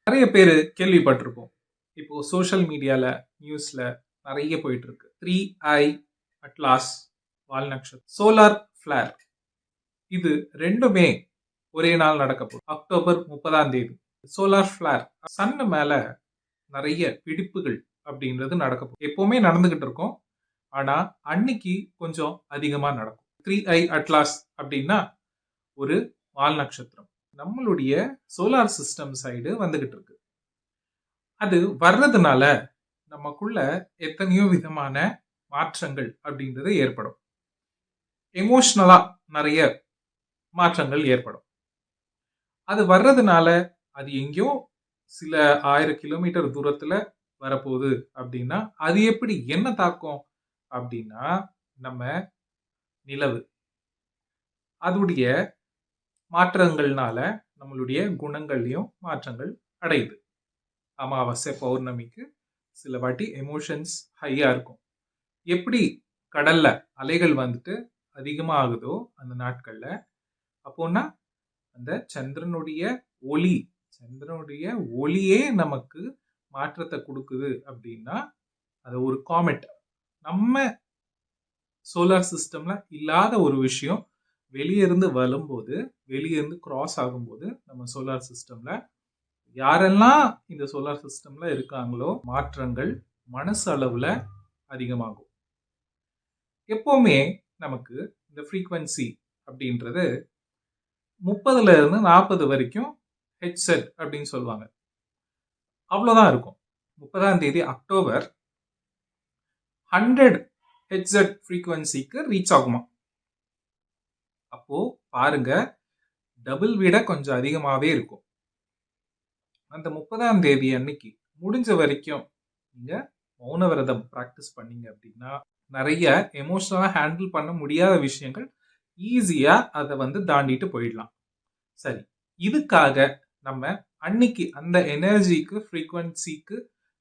நிறைய பேர் கேள்விப்பட்டிருப்போம். இப்போ சோஷியல் மீடியால, நியூஸ்ல நிறைய போயிட்டு இருக்கு. 3 ஐ அட்லாஸ், வால் நட்சத்திரம், சோலார் ஃபிளேர். இது ரெண்டுமே ஒரே நாள் நடக்க போகுது. அக்டோபர் 30ஆம் தேதி சோலார் ஃபிளேர், சன் மேல நிறைய வெடிப்புகள் அப்படின்றது நடக்க போகுது. எப்பவுமே நடந்துகிட்டு இருக்கும். ஆனா அன்னைக்கு கொஞ்சம் அதிகமா நடக்கும். 3 ஐ அட்லாஸ் அப்படின்னா ஒரு வால் நட்சத்திரம் நம்மளுடைய சோலார் சிஸ்டம் சைடு வந்துகிட்டு இருக்கு. அது வர்றதுனால நமக்குள்ள எத்தனையோ விதமான மாற்றங்கள் அப்படின்றது ஏற்படும். எமோஷனலா நிறைய மாற்றங்கள் ஏற்படும். அது வர்றதுனால அது எங்கேயோ சில 1000 கிலோமீட்டர் தூரத்துல வரப்போகுது அப்படின்னா அது எப்படி என்ன தாக்கும் அப்படின்னா நம்ம நிலவு அதோடைய மாற்றங்கள்னால நம்மளுடைய குணங்கள்லயும் மாற்றங்கள் அடையுது. அமாவாசை பௌர்ணமிக்கு சில வாட்டி எமோஷன்ஸ் ஹையா இருக்கும். எப்படி கடல்ல அலைகள் வந்துட்டு அதிகமா ஆகுதோ அந்த நாட்கள்ல, அப்போனா அந்த சந்திரனுடைய ஒளியே நமக்கு மாற்றத்தை கொடுக்குது அப்படின்னா அது ஒரு காமெட். நம்ம சோலார் சிஸ்டம்ல இல்லாத ஒரு விஷயம் வெளியே இருந்து வரும்போது, வெளியே இருந்து கிராஸ் ஆகும்போது நம்ம சோலார் சிஸ்டம்ல யாரெல்லாம் இந்த சோலார் சிஸ்டம்ல இருக்காங்களோ மாற்றங்கள் மனசு அளவுல அதிகமாகும். எப்பவுமே நமக்கு இந்த ஃப்ரீக்வன்சி அப்படின்றது 30ல இருந்து 40 வரைக்கும் ஹெட்செட் அப்படின்னு சொல்லுவாங்க. அவ்வளவுதான் இருக்கும். 30ஆம் தேதி அக்டோபர் 100 ஹெட்செட் ஃப்ரீக்வன்சிக்கு ரீச் ஆகுமா. அப்போ பாருங்க, டபுள் விட கொஞ்சம் அதிகமாவே இருக்கும். அந்த 30ஆம் தேதி அன்னைக்கு முடிஞ்ச வரைக்கும் நீங்க மௌன விரதம் பிராக்டிஸ் பண்ணீங்க அப்படின்னா நிறைய எமோஷனலா ஹேண்டில் பண்ண முடியாத விஷயங்கள் ஈஸியா அதை தாண்டிட்டு போயிடலாம். சரி, இதுக்காக நம்ம அன்னைக்கு அந்த எனர்ஜிக்கு ஃப்ரீக்வன்சிக்கு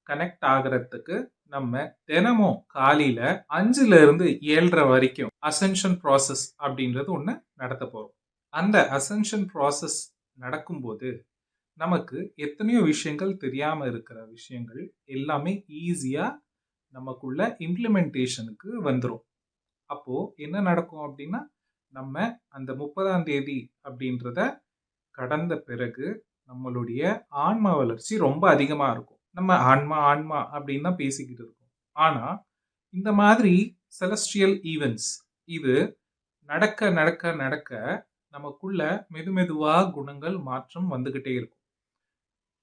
கனெக்ட் ஆகிறதுக்கு நம்ம தினமும் காலையில 5ல இருந்து 7:30 வரைக்கும் அசென்ஷன் ப்ராசஸ் அப்படின்றது ஒண்ணு நடத்த போறோம். அந்த அசென்ஷன் ப்ராசஸ் நடக்கும்போது நமக்கு எத்தனையோ விஷயங்கள் தெரியாம இருக்கிற விஷயங்கள் எல்லாமே ஈஸியா நமக்குள்ள இம்ப்ளிமெண்டேஷனுக்கு வந்துடும். அப்போ என்ன நடக்கும் அப்படின்னா நம்ம அந்த 30ஆம் தேதி அப்படின்றத கடந்த பிறகு நம்மளுடைய ஆன்மா வளர்ச்சி ரொம்ப அதிகமா இருக்கும். நம்ம ஆன்மா ஆன்மா அப்படின்னு தான் பேசிக்கிட்டு இருக்கோம். ஆனா இந்த மாதிரி செலஸ்ட்ரியல் ஈவென்ட்ஸ் இது நடக்க நடக்க நடக்க நமக்குள்ள மெதுவா குணங்கள் மாற்றம் வந்துகிட்டே இருக்கும்.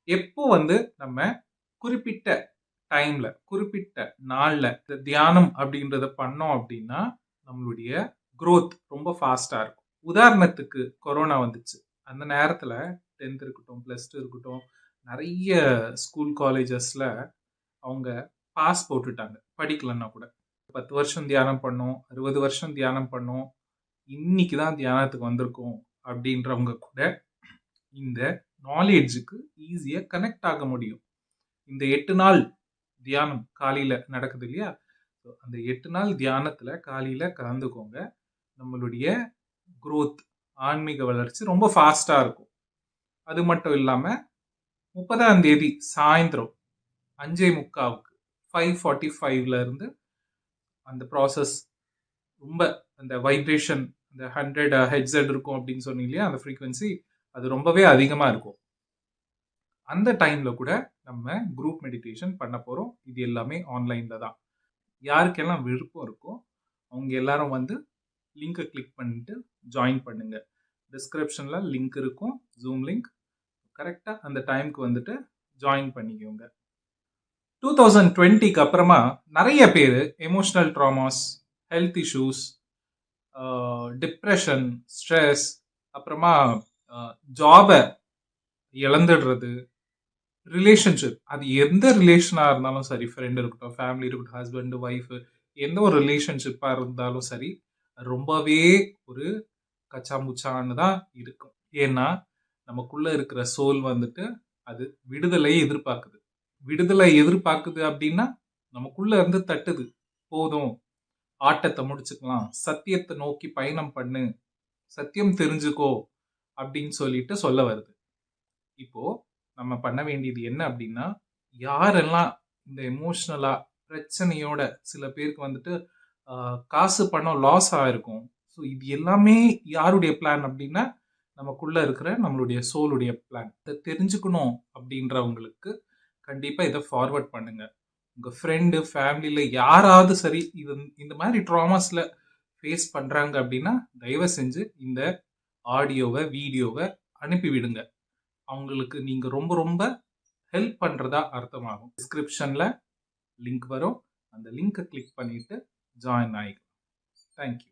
எப்போ நம்ம குறிப்பிட்ட டைம்ல குறிப்பிட்ட நாள்ல தியானம் அப்படின்றத பண்ணோம் அப்படின்னா நம்மளுடைய growth ரொம்ப ஃபாஸ்டா இருக்கும். உதாரணத்துக்கு கொரோனா வந்துச்சு. அந்த நேரத்துல 10th இருக்கட்டும், +2 இருக்கட்டும், நிறைய ஸ்கூல் காலேஜஸ்ல அவங்க பாஸ் போட்டுட்டாங்க படிக்கலன்னா கூட. 10 வருஷம் தியானம் பண்ணோம், 60 வருஷம் தியானம் பண்ணோம், இன்னைக்கு தான் தியானத்துக்கு வந்திருக்கோம் அப்படின்றவங்க கூட இந்த நாலேஜுக்கு ஈஸியா கனெக்ட் ஆக முடியும். இந்த 8 நாள் தியானம் காலையில நடக்குது இல்லையா, அந்த 8 நாள் தியானத்துல காலையில கலந்துக்கோங்க. நம்மளுடைய growth ஆன்மீக வளர்ச்சி ரொம்ப ஃபாஸ்டா இருக்கும். அது மட்டும் இல்லாம 30ஆம் தேதி சாயந்தரம் 5:45க்கு 5:45ல இருந்து அந்த ப்ராசஸ் ரொம்ப அந்த வைப்ரேஷன் அந்த 100 ஹெட்செட் இருக்கும் அப்படின்னு சொன்னீங்க இல்லையா, அந்த ஃப்ரீக்வன்சி அது ரொம்பவே அதிகமா இருக்கும். அந்த டைம்ல கூட நம்ம குரூப் மெடிடேஷன் பண்ண போறோம். இது எல்லாமே ஆன்லைன்ல தான். யாருக்கெல்லாம் விருப்பம் இருக்கோ அவங்க எல்லாரும் லிங்கை கிளிக் பண்ணிட்டு ஜாயின் பண்ணுங்க. டிஸ்கிரிப்ஷன்ல லிங்க் இருக்கும், ஜூம் லிங்க். கரெக்டா அந்த டைம்க்கு ஜாயின் பண்ணிக்கோங்க. 2020க்கு அப்புறமா நிறைய பேர் emotional dramas, health issues, depression, stress, அப்புறமா ஜாபை இழந்துடுறது, ரிலேஷன்ஷிப் அது எந்த ரிலேஷனாக இருந்தாலும் சரி, ஃப்ரெண்ட் இருக்கட்டும், ஃபேமிலி இருக்கட்டும், ஹஸ்பண்ட் ஒய்ஃப், எந்த ஒரு ரிலேஷன்ஷிப்பாக இருந்தாலும் சரி, ரொம்பவே ஒரு கச்சாமுச்சான்னு தான் இருக்கும். ஏன்னா நமக்குள்ள இருக்கிற சோல் அது விடுதலையை எதிர்பார்க்குது. விடுதலை எதிர்பார்க்குது அப்படின்னா நமக்குள்ள இருந்து தட்டுது, போதும் ஆட்டத்தை முடிச்சுக்கலாம், சத்தியத்தை நோக்கி பயணம் பண்ணு, சத்தியம் தெரிஞ்சுக்கோ அப்படின்னு சொல்லிட்டு சொல்ல வருது. இப்போ நம்ம பண்ண வேண்டியது என்ன அப்படின்னா, யாரெல்லாம் இந்த எமோஷ்னலா பிரச்சனையோட சில பேருக்கு வந்துட்டு காசு பணம் லாஸ் ஆயிருக்கும். ஸோ இது எல்லாமே யாருடைய பிளான் அப்படின்னா, நமக்குள்ள இருக்கிற நம்மளுடைய சோலுடைய பிளான். இத தெரிஞ்சுக்கணும் அப்படின்றவங்களுக்கு கண்டிப்பா இத ஃபார்வர்ட் பண்ணுங்க. உங்க ஃப்ரெண்டு, ஃபேமிலில யாராவது சரி இது இந்த மாதிரி ட்ராமாஸ்ல ஃபேஸ் பண்றாங்க அப்படின்னா, தயவு செஞ்சு இந்த ஆடியோவ, வீடியோவ அனுப்பி விடுங்க. அவங்களுக்கு நீங்க ரொம்ப ரொம்ப ஹெல்ப் பண்றதா அர்த்தமாகும். டிஸ்கிரிப்ஷன்ல லிங்க் வரும். அந்த லிங்க்க கிளிக் பண்ணிட்டு ஜாயின் ஆயிக்கலாம். Thank you.